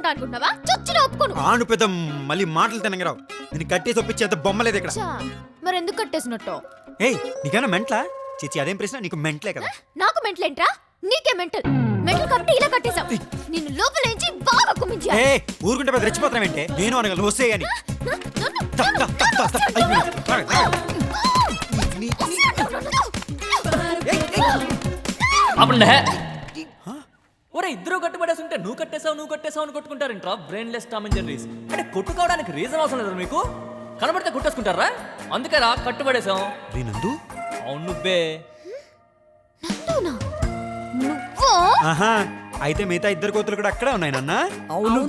ఒప్పుకుంటా అనుకుంటున్నావా? చొచ్చిన ఒప్పుకోను. ఆను పెద్ద మళ్ళీ మాటలు తినగరావు. నేను కట్టేసి ఒప్పించేంత బొమ్మలేదు ఇక్కడ. మరి ఎందుకు కట్టేసినట్టు? ఏయ్ నీకైనా మెంట్లా? చిచి అదేం ప్రశ్న, నీకు మెంట్లే కదా. నాకు మెంటలేంట్రా? నీకే మెంటల్. మెంటల్ కాబట్టి ఇలా కట్టేశావు. నిన్ను లోపలేంచి బాగా కుమ్మించాను. ఏ ఊరుకుంటే పెద్ద రెచ్చిపోతావేంటే? నేను అనగలను వస్తే అని. ఒరే ఇద్దరు కట్టుబడేసి ఉంటే నువ్వు కట్టేసావు అని కొట్టుకుంటారంట్రా. Brainless Tom and Jerrys. అంటే కొట్టుకోవడానికి రీజన్ అవసరం లేదు మీకు. కనబడితే కొట్టేసుకుంటారా? అందుకేరా కట్టుబడేసాం. నందు అవును నువ్వే. ఆహా అయితే మిగతా ఇద్దరు కోతులు కూడా అక్కడే ఉన్నాయి నాన్న. అవును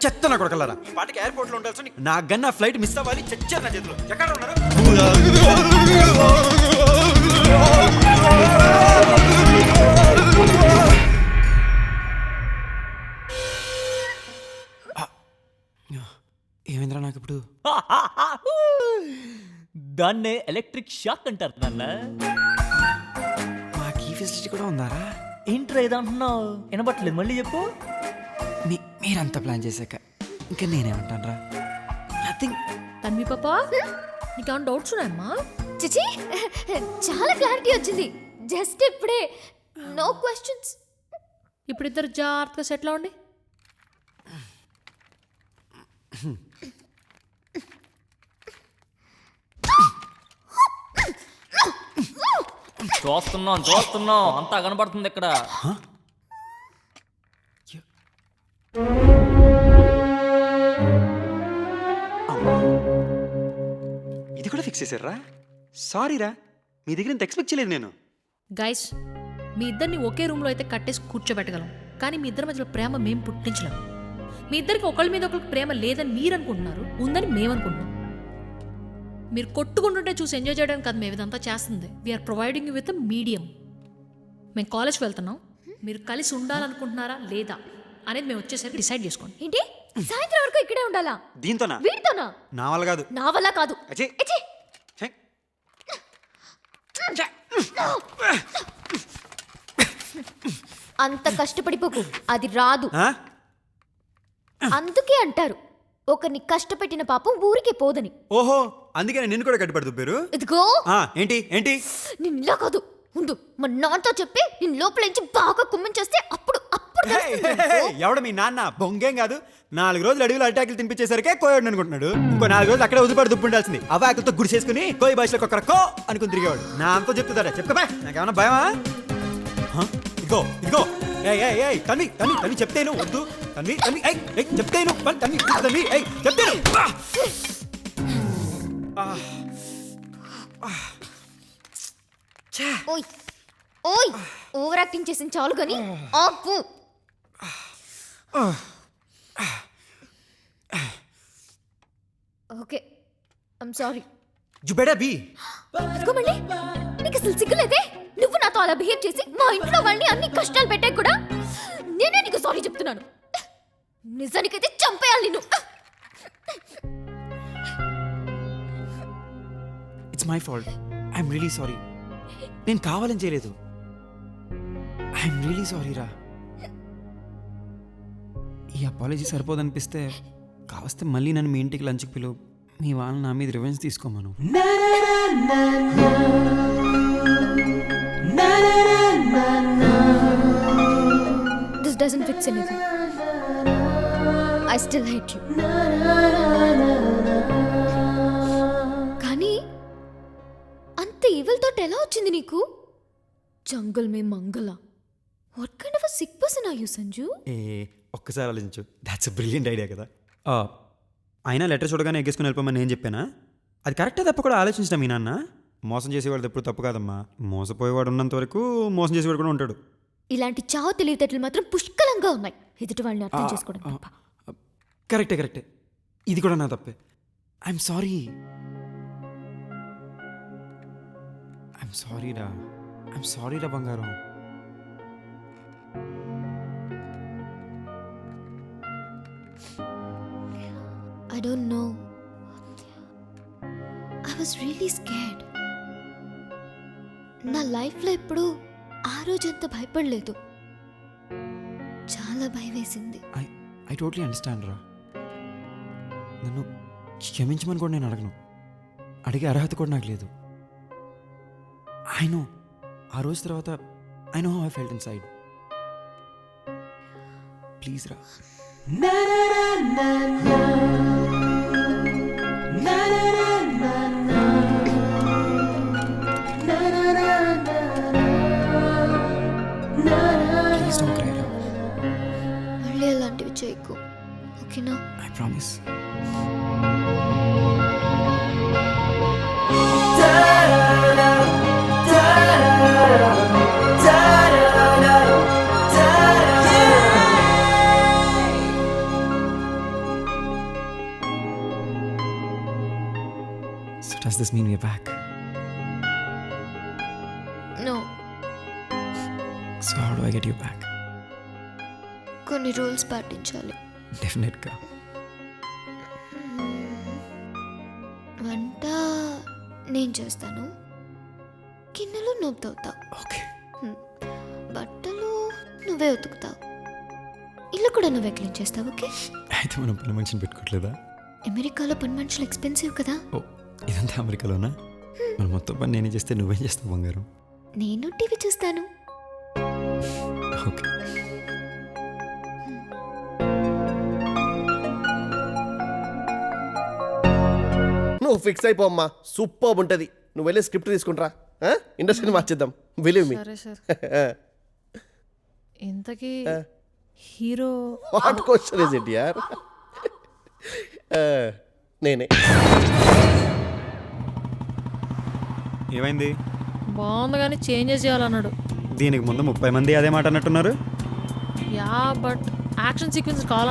చెత్త నా కొడకలరా. ఈ పాటికి ఎయిర్పోర్ట్ లో ఉండాల్సి నా గన్న ఫ్లైట్ మిస్ అవ్వాలి. చచ్చారు నా చేతిలో. ఎక్కడ ఉన్నారు? ఏమైందిరా నాకు ఇప్పుడు? దాన్నే ఎలక్ట్రిక్ షాక్ అంటారు నాన్న. మాకు ఈ ఫెసిలిటీ కూడా ఉందారా? ఏంట్రా ఏదంటున్నావు? వినబట్టలేదు, మళ్ళీ చెప్పు. మీరంతా ప్లాన్ చేశాక ఇంకా నేనేమంటాను రా? నథింగ్. తన్వి పాపా, నీకేమైనా డౌట్స్ ఉన్నాయమ్మా? చిచి చాలా క్లారిటీ వచ్చింది జస్ట్ ఇప్పుడే. No questions. ఇప్పుడు ఇద్దరు జాగ్రత్తగా సెటిల్ అవ్వండి. చూస్తున్నాం అంతా కనబడుతుంది ఇక్కడ. ఇది కూడా ఫిక్స్ చేశారా? సారీరా, మీ దగ్గర ఇంత ఎక్స్పెక్ట్ చేయలేదు నేను. గైస్, మీ ఇద్దరిని ఒకే రూమ్లో అయితే కట్టేసి కూర్చోబెట్టగలం, కానీ మీ ఇద్దరి మధ్యలో ప్రేమ మేము పుట్టించలేం. మీ ఇద్దరికి ఒకళ్ళ మీద ఒకరికి ప్రేమ లేదని మీరు అనుకుంటున్నారు, ఉందని మేము అనుకుంటున్నాం. మీరు కొట్టుకుంటుంటే చూసి ఎంజాయ్ చేయడానికి కాదు మేము ఇదంతా చేస్తుంది. We are providing you with medium. మేము కాలేజ్కి వెళ్తున్నాం, మీరు కలిసి ఉండాలనుకుంటున్నారా లేదా అనేది మేము వచ్చేసరికి డిసైడ్ చేసుకోండి. ఏంటి సాయంత్రం వరకు ఇక్కడే ఉండాలా? దీంతోనా? వీడితోనా? నా వల్ల కాదు. నా వల్ల కాదు. అంత కష్టపడిపోకు, అది రాదు. అందుకే అంటారు ఒకరిని కష్టపెట్టిన పాపం ఊరికే పోదని. ఓహో, అందుకే నిన్ను కూడా కట్టుబడి పేరు. ఇదిగో ఏంటి ఏంటి నిన్ను ఇలా కాదు, ఉండు మా నాన్నతో చెప్పి నిన్ను లోపలించి బాగా కుమ్మించేస్తే అప్పుడు ఎవడ మీ నాన్న? బొంగేం కాదు. 4 రోజులు అడవిలో అటాకులు తినిపించేసరికే కోయడు అనుకుంటున్నాడు. ఇంకో 4 రోజులు అక్కడే ఉదిపడి దుప్పుండాల్సింది. అవాకులతో గుడి చేసుకుని కోయి భాషలో ఒక్కరకో అనుకుని తిరిగేవాడు. నా అంతా చెప్తుందా? చెప్పుకోబా, నాకేమన్నా భయమా? ఇదిగో ఇదిగో తన్వి తన్వి తన్వి చెప్తేను వద్దు. తన్వి తన్వి చెప్తేను తన్వి తన్వి చెప్తేను. ఓయ్ ఓయ్ ఓవర్ యాక్టింగ్ చేసిన చాలు గాని ఆపు. Okay I'm sorry. You better be. ఇదిగో మళ్ళీ నీకు అసలు సిగ్గులేదే? నువ్వు నాతో అలా బిహేవ్ చేసి మా ఇంట్లో వాళ్ళని అన్ని కష్టాలు పెట్టాక కూడా నేనే నీకు సారీ చెప్తున్నాను. నిజానికైతే చంపేయాలి నిన్ను. It's my fault. I'm really sorry. నేను కావాలని చేయలేదు. ఐఎమ్ రియలీ సారీ రా. ఈ అపాలజీ సరిపోదనిపిస్తే కావస్తే మళ్ళీ నన్ను మీ ఇంటికి లంచ్కి పిలువు. మీ వాళ్ళని నా మీద revenge తీసుకోమను. This doesn't fix anything. I still hate you. కానీ అంత ఈవిల్ థాట్ ఎలా వచ్చింది నీకు? జంగల్ మే మంగళ. What kind of a sick person are you, Sanju? ఒక్కసారి ఆలోచించు. దాట్స్ బ్రిలియంట్ ఐడియా కదా. అయినా లెటర్ చూడగానే ఎగ్గేసుకుని వెళ్ళిపోమని నేను చెప్పానా? అది కరెక్టే తప్ప కూడా ఆలోచించిన మీ నాన్న. మోసం చేసేవాడు ఎప్పుడు తప్పు కాదమ్మా. మోసపోయేవాడు ఉన్నంత వరకు మోసం చేసేవాడు కూడా ఉంటాడు. ఇలాంటి చావు తెలివితేటలు మాత్రం పుష్కలంగా ఉన్నాయి. ఎదుటి వాళ్ళని అర్థం చేసుకోవడం తప్ప. కరెక్టే. ఇది కూడా నా తప్పే. I'm sorry. ఐఎమ్ సారీ రా బంగారం. I don't know. I was really scared. నా లైఫ్లో ఎప్పుడు ఆ రోజంత భయపడలేదు. చాలా భయం వేసింది. ఐ టోట్లీ అండర్స్టాండ్ రా. నన్ను క్షమించమని కూడా నేను అడగను. అడిగే అర్హత కూడా నాకు లేదు. ఐ నో ఆ రోజు తర్వాత I know how I felt inside. Please రా. ప్లీజ్ డోంట్ క్రై రా. మళ్ళీ అలాంటివి చేయకు, ఓకేనా? I promise. So does this mean we're back? No, So how do I get you back? కొన్ని రూల్స్ పాటించాలి. Definitely. వంట నేను చేస్తాను, గిన్నెలు నువ్వు తవ్వుతావు, Okay. బట్టలు నువ్వే ఉతుకుతావు, ఇల్లు కూడా నువ్వే క్లీన్ చేస్తావు. ఓకే? అయితే మనం పని మనిషిని పెట్టుకోవట్లేదా? అమెరికాలో పని మనుషులు ఎక్స్పెన్సివ్ కదా. ఓ ఇదంతా అమెరికాలోనా? మనం మొత్తం పని నేనే చేస్తే నువ్వేం చేస్తావు బంగారం? నేను టీవీ చూస్తాను. ఓకే. నువ్వు ఫిక్స్ అయిపోమ్మా, సూపర్ ఉంటుంది. నువ్వు వెళ్ళి స్క్రిప్ట్ తీసుకుంటారా, ఇండస్ట్రీని మార్చేద్దాం. Believe me. సరే సార్. ఇంతకీ hero what question is it యార్? నేనే. ఏమైంది? బాగుంది కానీ చేంజెస్ చేయాలన్నాడు. దీనికి ముందు 30 మంది అదే మాట అన్నట్టున్నారు. యా బట్ యాక్షన్ సీక్వెన్స్ కావాలి